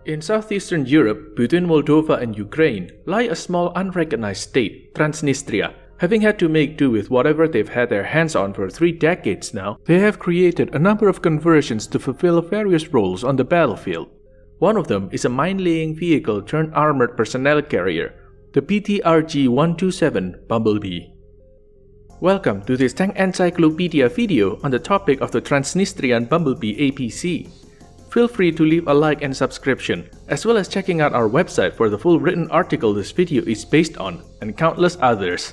In southeastern Europe, between Moldova and Ukraine, lie a small unrecognized state, Transnistria. Having had to make do with whatever they've had their hands on for 3 decades now, they have created a number of conversions to fulfill various roles on the battlefield. One of them is a mine-laying vehicle turned armored personnel carrier, the BTRG-127 Bumblebee. Welcome to this Tank Encyclopedia video on the topic of the Transnistrian Bumblebee APC. Feel free to leave a like and subscription, as well as checking out our website for the full written article this video is based on, and countless others.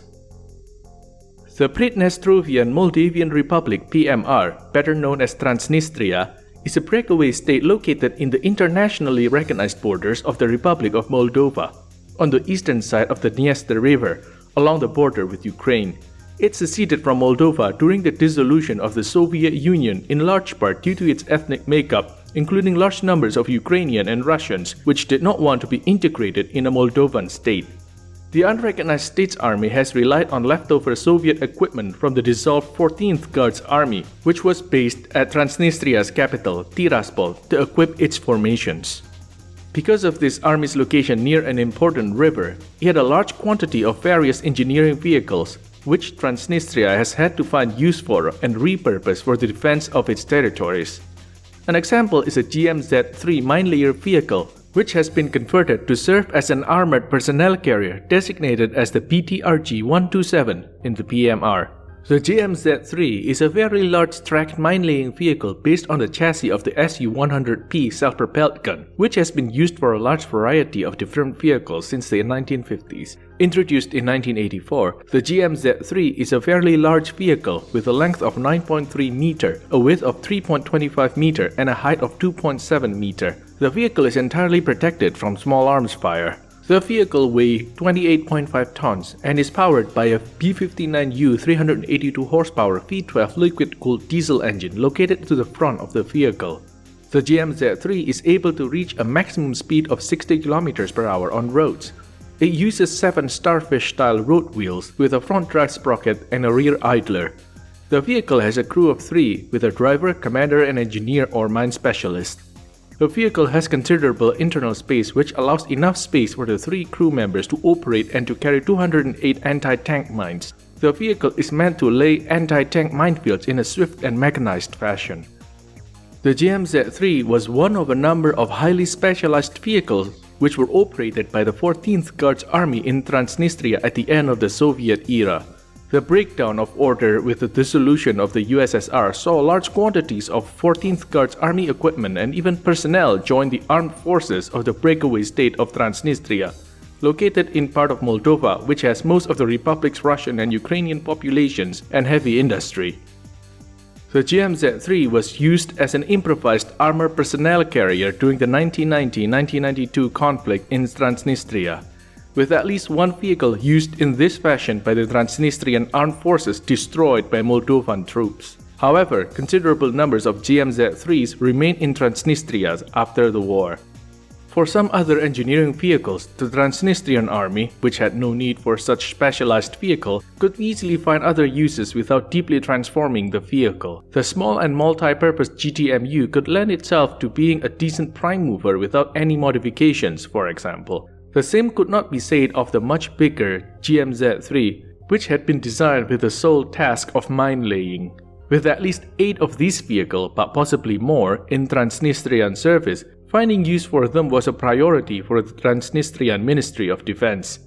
The Transnistria Moldavian Republic PMR, better known as Transnistria, is a breakaway state located in the internationally recognized borders of the Republic of Moldova, on the eastern side of the Dniester River, along the border with Ukraine. It seceded from Moldova during the dissolution of the Soviet Union in large part due to its ethnic makeup, including large numbers of Ukrainian and Russians, which did not want to be integrated in a Moldovan state. The unrecognized state's army has relied on leftover Soviet equipment from the dissolved 14th Guards Army, which was based at Transnistria's capital, Tiraspol, to equip its formations. Because of this army's location near an important river, it had a large quantity of various engineering vehicles, which Transnistria has had to find use for and repurpose for the defense of its territories. An example is a GMZ-3 mine-layer vehicle, which has been converted to serve as an armored personnel carrier designated as the BTRG-127 in the PMR. The GMZ-3 is a very large tracked mine-laying vehicle based on the chassis of the Su-100P self-propelled gun, which has been used for a large variety of different vehicles since the 1950s. Introduced in 1984, the GMZ-3 is a fairly large vehicle with a length of 9.3 meter, a width of 3.25 meter, and a height of 2.7 meter. The vehicle is entirely protected from small arms fire. The vehicle weighs 28.5 tons and is powered by a B59U 382 horsepower V12 liquid-cooled diesel engine located to the front of the vehicle. The GMZ-3 is able to reach a maximum speed of 60 km per hour on roads. It uses 7 Starfish-style road wheels with a front drive sprocket and a rear idler. The vehicle has a crew of 3 with a driver, commander, and engineer or mine specialist. The vehicle has considerable internal space which allows enough space for the 3 crew members to operate and to carry 208 anti-tank mines. The vehicle is meant to lay anti-tank minefields in a swift and mechanized fashion. The GMZ-3 was one of a number of highly specialized vehicles which were operated by the 14th Guards Army in Transnistria at the end of the Soviet era. The breakdown of order with the dissolution of the USSR saw large quantities of 14th Guards Army equipment and even personnel join the armed forces of the breakaway state of Transnistria, located in part of Moldova, which has most of the republic's Russian and Ukrainian populations and heavy industry. The GMZ-3 was used as an improvised armored personnel carrier during the 1990-1992 conflict in Transnistria, with at least one vehicle used in this fashion by the Transnistrian armed forces destroyed by Moldovan troops. However, considerable numbers of GMZ-3s remain in Transnistria after the war. For some other engineering vehicles, the Transnistrian army, which had no need for such specialized vehicle, could easily find other uses without deeply transforming the vehicle. The small and multi-purpose GTMU could lend itself to being a decent prime mover without any modifications, for example. The same could not be said of the much bigger GMZ-3, which had been designed with the sole task of mine-laying. With at least 8 of these vehicles, but possibly more, in Transnistrian service, finding use for them was a priority for the Transnistrian Ministry of Defense.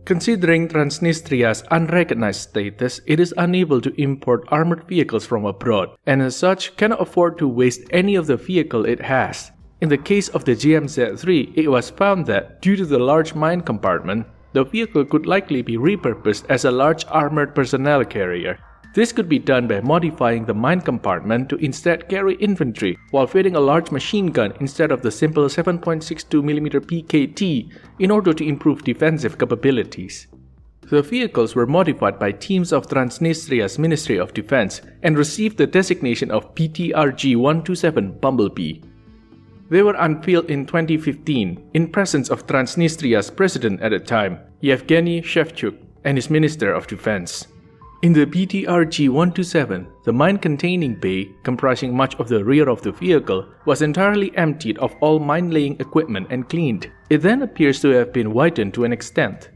Considering Transnistria's unrecognized status, it is unable to import armored vehicles from abroad, and as such cannot afford to waste any of the vehicle it has. In the case of the GMZ-3, it was found that, due to the large mine compartment, the vehicle could likely be repurposed as a large armored personnel carrier. This could be done by modifying the mine compartment to instead carry infantry while fitting a large machine gun instead of the simple 7.62mm PKT in order to improve defensive capabilities. The vehicles were modified by teams of Transnistria's Ministry of Defense and received the designation of BTRG-127 Bumblebee. They were unveiled in 2015 in presence of Transnistria's president at the time, Yevgeny Shevchuk, and his Minister of Defense. In the BTRG-127, the mine-containing bay, comprising much of the rear of the vehicle, was entirely emptied of all mine-laying equipment and cleaned. It then appears to have been widened to an extent.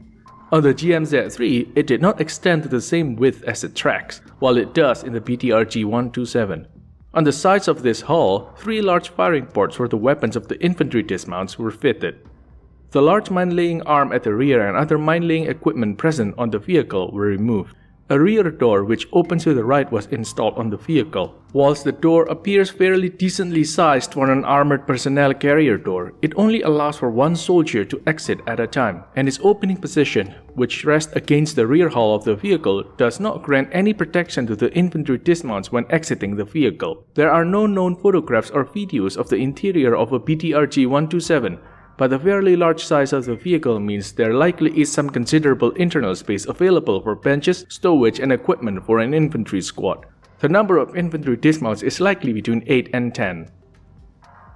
On the GMZ-3, it did not extend to the same width as the tracks, while it does in the BTRG-127. On the sides of this hull, 3 large firing ports for the weapons of the infantry dismounts were fitted. The large mine-laying arm at the rear and other mine-laying equipment present on the vehicle were removed. A rear door which opens to the right was installed on the vehicle. Whilst the door appears fairly decently sized for an armored personnel carrier door, it only allows for 1 soldier to exit at a time, and its opening position, which rests against the rear hull of the vehicle, does not grant any protection to the infantry dismounts when exiting the vehicle. There are no known photographs or videos of the interior of a BTRG-127, but the fairly large size of the vehicle means there likely is some considerable internal space available for benches, stowage, and equipment for an infantry squad. The number of infantry dismounts is likely between 8 and 10.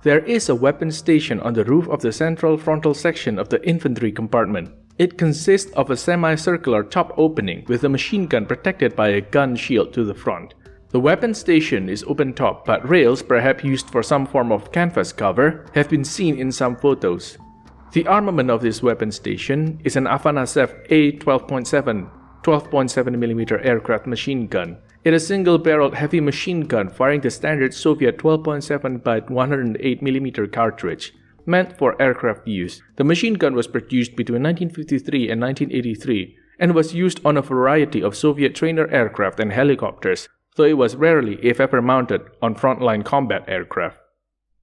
There is a weapons station on the roof of the central frontal section of the infantry compartment. It consists of a semicircular top opening with a machine gun protected by a gun shield to the front. The weapons station is open top, but rails, perhaps used for some form of canvas cover, have been seen in some photos. The armament of this weapons station is an Afanasev A12.7 12.7mm aircraft machine gun. It is a single-barreled heavy machine gun firing the standard Soviet 12.7 by 108mm cartridge, meant for aircraft use. The machine gun was produced between 1953 and 1983 and was used on a variety of Soviet trainer aircraft and helicopters, though it was rarely, if ever, mounted on frontline combat aircraft.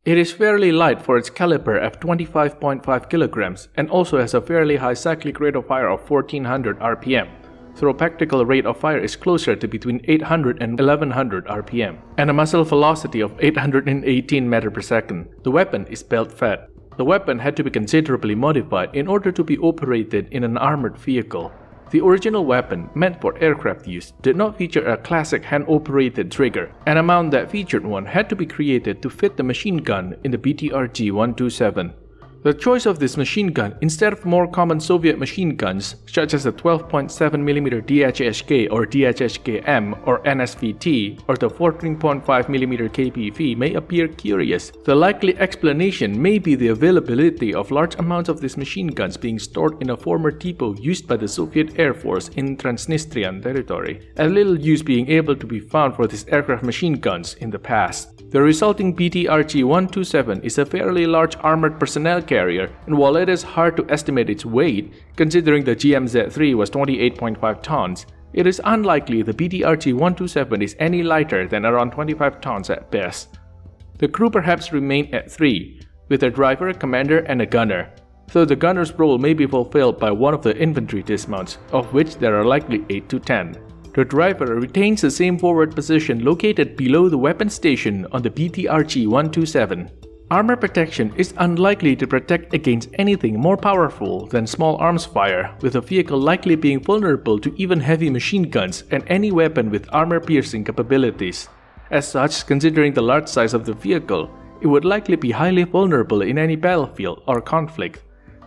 It is fairly light for its caliber of 25.5 kg and also has a fairly high cyclic rate of fire of 1400 rpm, though practical rate of fire is closer to between 800 and 1100 rpm, and a muzzle velocity of 818 meters per second. The weapon is belt-fed. The weapon had to be considerably modified in order to be operated in an armored vehicle. The original weapon, meant for aircraft use, did not feature a classic hand-operated trigger, and a mount that featured one had to be created to fit the machine gun in the BTRG-127. The choice of this machine gun instead of more common Soviet machine guns, such as the 12.7mm DHHK or DHHK-M or NSVT, or the 14.5mm KPV may appear curious. The likely explanation may be the availability of large amounts of these machine guns being stored in a former depot used by the Soviet Air Force in Transnistrian territory, and little use being able to be found for these aircraft machine guns in the past. The resulting BTRG-127 is a fairly large armored personnel carrier, and while it is hard to estimate its weight, considering the GMZ-3 was 28.5 tons, it is unlikely the BTRG-127 is any lighter than around 25 tons at best. The crew perhaps remained at 3, with a driver, commander, and a gunner, though the gunner's role may be fulfilled by one of the infantry dismounts, of which there are likely 8 to 10. The driver retains the same forward position located below the weapons station on the BTRG-127. Armor protection is unlikely to protect against anything more powerful than small arms fire, with the vehicle likely being vulnerable to even heavy machine guns and any weapon with armor-piercing capabilities. As such, considering the large size of the vehicle, it would likely be highly vulnerable in any battlefield or conflict.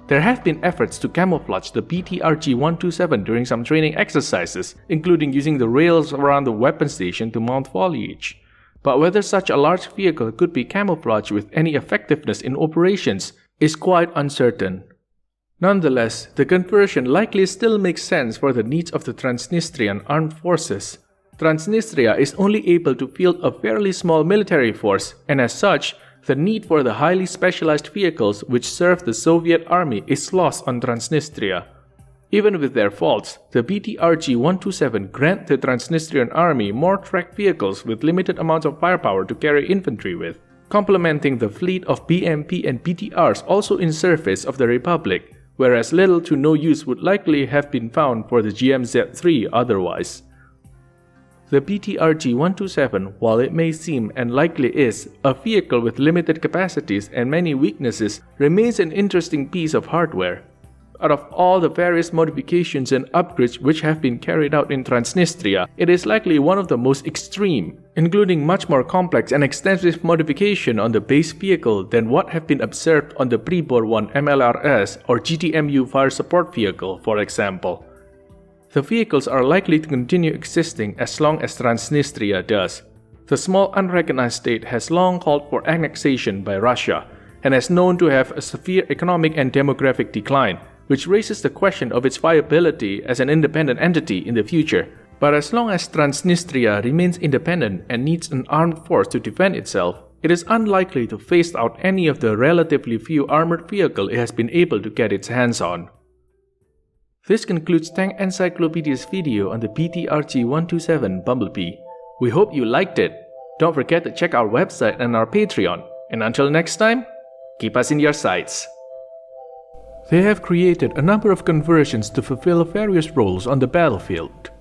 There have been efforts to camouflage the BTRG-127 during some training exercises, including using the rails around the weapon station to mount foliage. But whether such a large vehicle could be camouflaged with any effectiveness in operations is quite uncertain. Nonetheless, the conversion likely still makes sense for the needs of the Transnistrian armed forces. Transnistria is only able to field a fairly small military force, and as such, the need for the highly specialized vehicles which serve the Soviet army is lost on Transnistria. Even with their faults, the BTRG-127 grant the Transnistrian army more tracked vehicles with limited amounts of firepower to carry infantry with, complementing the fleet of BMP and BTRs also in service of the Republic, whereas little to no use would likely have been found for the GMZ-3 otherwise. The BTRG-127, while it may seem and likely is a vehicle with limited capacities and many weaknesses, remains an interesting piece of hardware. Out of all the various modifications and upgrades which have been carried out in Transnistria, it is likely one of the most extreme, including much more complex and extensive modification on the base vehicle than what have been observed on the Pribor 1 MLRS or GTMU fire support vehicle, for example. The vehicles are likely to continue existing as long as Transnistria does. The small unrecognized state has long called for annexation by Russia and is known to have a severe economic and demographic decline, which raises the question of its viability as an independent entity in the future. But as long as Transnistria remains independent and needs an armed force to defend itself, it is unlikely to phase out any of the relatively few armored vehicles it has been able to get its hands on. This concludes Tank Encyclopedia's video on the BTRG-127 Bumblebee. We hope you liked it. Don't forget to check our website and our Patreon. And until next time, keep us in your sights. They have created a number of conversions to fulfill various roles on the battlefield.